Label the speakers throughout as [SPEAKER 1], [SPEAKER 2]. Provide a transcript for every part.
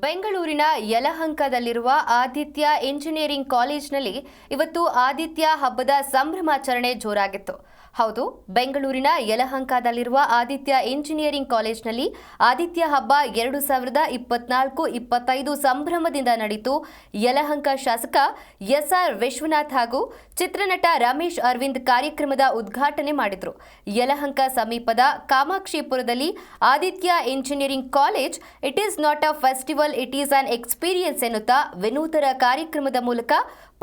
[SPEAKER 1] ಬೆಂಗಳೂರಿನ ಯಲಹಂಕದಲ್ಲಿರುವ ಆದಿತ್ಯ ಇಂಜಿನಿಯರಿಂಗ್ ಕಾಲೇಜಿನಲ್ಲಿ ಇವತ್ತು ಆದಿತ್ಯ ಹಬ್ಬದ ಸಂಭ್ರಮಾಚರಣೆ ಜೋರಾಗಿತ್ತು. ಹೌದು, ಬೆಂಗಳೂರಿನ ಯಲಹಂಕದಲ್ಲಿರುವ ಆದಿತ್ಯ ಇಂಜಿನಿಯರಿಂಗ್ ಕಾಲೇಜಿನಲ್ಲಿ ಆದಿತ್ಯ ಹಬ್ಬ 2024-25 ಸಂಭ್ರಮದಿಂದ ನಡೆಯಿತು. ಯಲಹಂಕ ಶಾಸಕ ಎಸ್.ಆರ್. ವಿಶ್ವನಾಥ್ ಹಾಗೂ ಚಿತ್ರನಟ ರಮೇಶ್ ಅರವಿಂದ್ ಕಾರ್ಯಕ್ರಮದ ಉದ್ಘಾಟನೆ ಮಾಡಿದರು. ಯಲಹಂಕ ಸಮೀಪದ ಕಾಮಾಕ್ಷಿಪುರದಲ್ಲಿ Aditya engineering college it is not a festival, it is an experience ಎನ್ನುತ್ತಾ ವಿನೂತನ ಕಾರ್ಯಕ್ರಮದ ಮೂಲಕ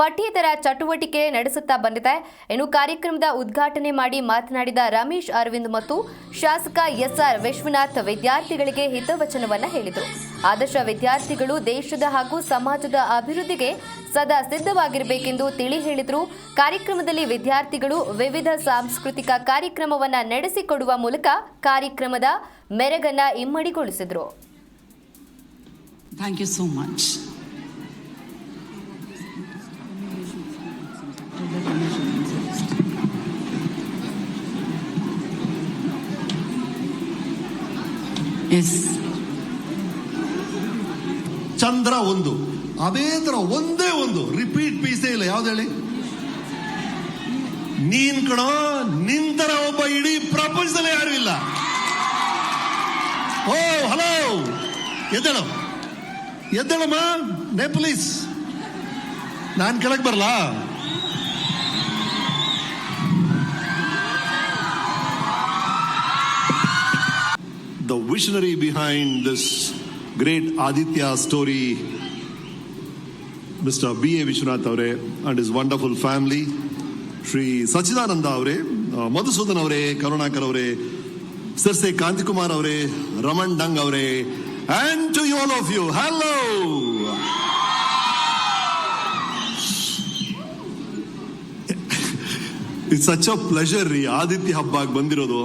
[SPEAKER 1] ಪಠ್ಯೇತರ ಚಟುವಟಿಕೆ ನಡೆಸುತ್ತಾ ಬಂದಿದೆ. ಇನ್ನು ಕಾರ್ಯಕ್ರಮದ ಉದ್ಘಾಟನೆ ಮಾಡಿ ಮಾತನಾಡಿದ ರಮೇಶ್ ಅರವಿಂದ್ ಮತ್ತು ಶಾಸಕ ಎಸ್.ಆರ್. ವಿಶ್ವನಾಥ್ ವಿದ್ಯಾರ್ಥಿಗಳಿಗೆ ಹಿತವಚನವನ್ನ ಹೇಳಿದರು. ಆದರ್ಶ ವಿದ್ಯಾರ್ಥಿಗಳು ದೇಶದ ಹಾಗೂ ಸಮಾಜದ ಅಭಿವೃದ್ಧಿಗೆ ಸದಾ ಸಿದ್ಧವಾಗಿರಬೇಕೆಂದು ತಿಳಿ ಹೇಳಿದರು. ಕಾರ್ಯಕ್ರಮದಲ್ಲಿ ವಿದ್ಯಾರ್ಥಿಗಳು ವಿವಿಧ ಸಾಂಸ್ಕೃತಿಕ ಕಾರ್ಯಕ್ರಮವನ್ನ ನಡೆಸಿಕೊಡುವ ಮೂಲಕ ಕಾರ್ಯಕ್ರಮದ ಮೆರಗನ್ನ ಇಮ್ಮಡಿಗೊಳಿಸಿದರು.
[SPEAKER 2] Thank you so much. Yes.
[SPEAKER 3] ಚಂದ್ರ ಒಂದು, ಅದೇ ತರ ಒಂದೇ ಒಂದು ರಿಪೀಟ್ ಪೀಸೇ ಇಲ್ಲ. ಯಾವ್ದು ಹೇಳಿ? ನೀನ್ ಕಣೋ, ನಿಂತರ ಒಬ್ಬ ಇಡೀ ಪ್ರಪಂಚದಲ್ಲಿ ಯಾರು ಇಲ್ಲ. ಓ ಹಲೋ, ಎದ್ದೇಳು ಎದ್ದೇಳಮ್ಮ, ನೇಪಲೀಸ್, ನಾನ್ ಕೆಳಗೆ ಬರಲಾ? The visionary behind this great Aditya story, Mr. B.A. Vishwanath avare and his wonderful family, Shri Sachidananda avare, Madhusudan avare, Karunakar avare, Sirse Kantikumar avare, Raman Dang avare, and to you all of you, hello. It's such a pleasure ಈ ಆದಿತ್ಯ ಹಬ್ಬಕ್ಕೆ ಬಂದಿರೋದು.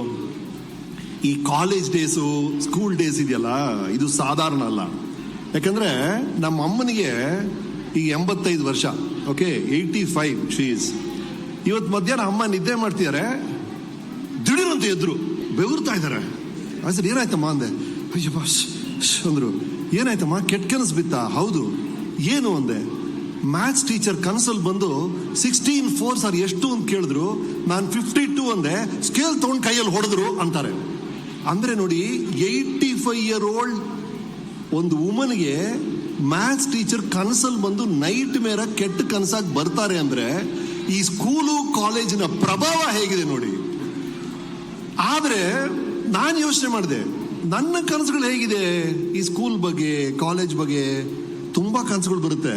[SPEAKER 3] ಈ college days, school days ಇದೆಯಲ್ಲ, ಇದು ಸಾಧಾರಣ ಅಲ್ಲ. ಯಾಕಂದ್ರೆ ನಮ್ಮ ಅಮ್ಮನಿಗೆ ಈಗ 85 ವರ್ಷ, ಓಕೆ, 85 ಶೀಸ್. ಇವತ್ತು ಮಧ್ಯಾಹ್ನ ಅಮ್ಮ ನಿದ್ದೆ ಮಾಡ್ತಿದ್ದಾರೆ, ದಿಢೀರಂತ ಎದ್ರು ಬೆವರ್ತಾ ಇದ್ದಾರೆ. ಸರ್ ಏನಾಯ್ತಮ್ಮ ಅಂದೆ. ಅಯ್ಯಪ್ಪ ಅಂದ್ರು. ಏನಾಯ್ತಮ್ಮ, ಕೆಟ್ಟ ಕನಸು ಬಿತ್ತಾ? ಹೌದು. ಏನು ಅಂದೆ. ಮ್ಯಾಥ್ಸ್ ಟೀಚರ್ ಕನಸಲ್ಲಿ ಬಂದು 16 4 ಎಷ್ಟು ಅಂತ ಕೇಳಿದ್ರು. ನಾನು 52 ಅಂದೆ. ಸ್ಕೇಲ್ ತಗೊಂಡು ಕೈಯಲ್ಲಿ ಹೊಡೆದ್ರು ಅಂತಾರೆ. ಅಂದ್ರೆ ನೋಡಿ, 85-year-old ಒಂದು ವುಮನ್ಗೆ ಮ್ಯಾಥ್ಸ್ ಟೀಚರ್ ಕನಸಲ್ಲಿ ಬಂದು ನೈಟ್ ಮೇರ ಕೆಟ್ಟ ಕನಸಾಗಿ ಬರ್ತಾರೆ ಅಂದ್ರೆ ಈ ಸ್ಕೂಲು ಕಾಲೇಜಿನ ಪ್ರಭಾವ ಹೇಗಿದೆ ನೋಡಿ. ಆದ್ರೆ ನಾನು ಯೋಚನೆ ಮಾಡಿದೆ, ನನ್ನ ಕನಸುಗಳು ಹೇಗಿದೆ ಈ ಸ್ಕೂಲ್ ಬಗ್ಗೆ, ಕಾಲೇಜ್ ಬಗ್ಗೆ. ತುಂಬಾ ಕನಸುಗಳು ಬರುತ್ತೆ.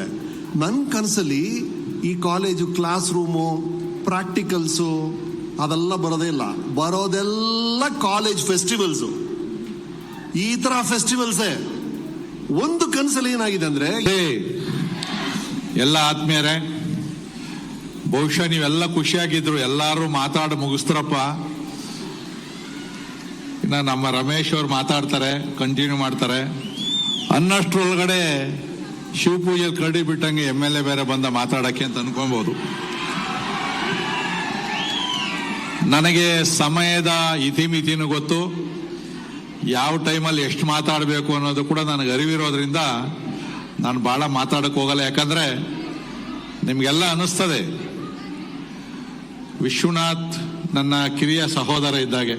[SPEAKER 3] ನನ್ನ ಕನಸಲ್ಲಿ ಈ ಕಾಲೇಜು ಕ್ಲಾಸ್ ರೂಮು, ಪ್ರಾಕ್ಟಿಕಲ್ಸು ಅದೆಲ್ಲ ಬರೋದೇ ಇಲ್ಲ. ಬರೋದೆಲ್ಲ ಕಾಲೇಜ್ ಫೆಸ್ಟಿವಲ್ಸು, ಈ ತರ ಫೆಸ್ಟಿವಲ್ಸೇ. ಒಂದು ಕನಸಲ್ಲಿ ಏನಾಗಿದೆ ಅಂದ್ರೆ,
[SPEAKER 4] ಎಲ್ಲ ಆತ್ಮೀಯರೇ, ಬಹುಶಃ ನೀವೆಲ್ಲ ಖುಷಿಯಾಗಿದ್ರು, ಎಲ್ಲಾರು ಮಾತಾಡಿ ಮುಗಿಸ್ತಾರಪ್ಪ. ಇನ್ನ ನಮ್ಮ ರಮೇಶ್ ಅವ್ರು ಮಾತಾಡ್ತಾರೆ, ಕಂಟಿನ್ಯೂ ಮಾಡ್ತಾರೆ ಅನ್ನಷ್ಟರೊಳಗಡೆ ಶಿವಪೂಜೆಯಲ್ಲಿ ಕರಡಿ ಬಿಟ್ಟಂಗೆ MLA ಬೇರೆ ಬಂದ ಮಾತಾಡಕ್ಕೆ ಅಂತ ಅನ್ಕೊಬಹುದು. ನನಗೆ ಸಮಯದ ಇತಿಮಿತಿನೂ ಗೊತ್ತು, ಯಾವ ಟೈಮಲ್ಲಿ ಎಷ್ಟು ಮಾತಾಡಬೇಕು ಅನ್ನೋದು ಕೂಡ ನನಗೆ ಅರಿವಿರೋದ್ರಿಂದ ನಾನು ಬಹಳ ಮಾತಾಡಕ್ಕೆ ಹೋಗಲ್ಲ. ಯಾಕಂದ್ರೆ ನಿಮ್ಗೆಲ್ಲ ಅನಿಸ್ತದೆ, ವಿಶ್ವನಾಥ್ ನನ್ನ ಕಿರಿಯ ಸಹೋದರ ಇದ್ದಾಗೆ,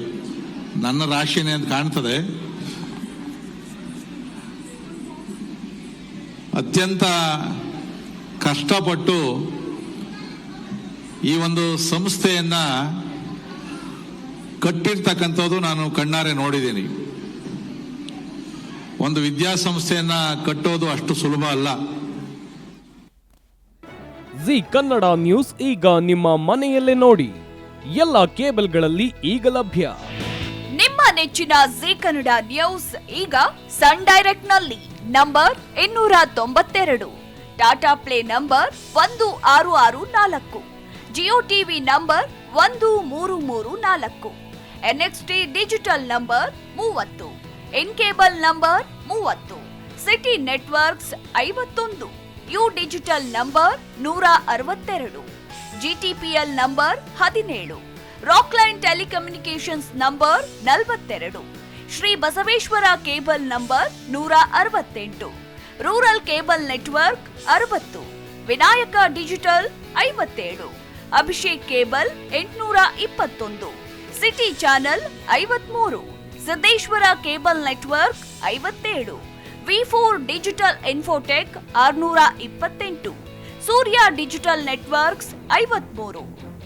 [SPEAKER 4] ನನ್ನ ರಾಶಿನೇ ಅಂತ ಕಾಣ್ತದೆ. ಅತ್ಯಂತ ಕಷ್ಟಪಟ್ಟು ಈ ಒಂದು ಸಂಸ್ಥೆಯನ್ನ ಕಟ್ಟಿರ್ತಕ್ಕಂಥದ್ದು ನಾನು ಕಣ್ಣಾರೆ ನೋಡಿದ್ದೀನಿ. ಒಂದು ವಿದ್ಯಾಸಂಸ್ಥೆಯನ್ನ ಕಟ್ಟೋದು ಅಷ್ಟು ಸುಲಭ ಅಲ್ಲ.
[SPEAKER 5] ಜಿ ಕನ್ನಡ ನ್ಯೂಸ್ ಈಗ ನಿಮ್ಮ ಮನೆಯಲ್ಲೇ ನೋಡಿ. ಎಲ್ಲ ಕೇಬಲ್ಗಳಲ್ಲಿ ಈಗ ಲಭ್ಯ.
[SPEAKER 6] ನಿಮ್ಮ ನೆಚ್ಚಿನ ಜಿ ಕನ್ನಡ ನ್ಯೂಸ್ ಈಗ ಸನ್ ಡೈರೆಕ್ಟ್ ನಲ್ಲಿ number 292, Tata play number 1664, Jio TV number 1334, NXT digital number 30, in cable number 30, city networks 51, U digital number 162, GTPL number 17, Rockline telecommunications number 42, Shri Basaveshwara cable number 168, rural cable network 60, Vinayaka digital 57, Abhishek cable 821, city channel 53, Siddeshwara cable network 57, V4 digital Infotech 628, Surya digital networks 53,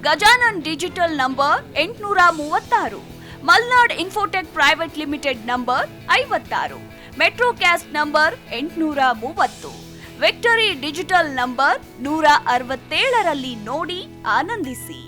[SPEAKER 6] Gajanan digital number 836, Malnad Infotech Private Limited number 56, Metrocast number 830, Victory Digital number 167ರಲ್ಲಿ ನೋಡಿ ಆನಂದಿಸಿ.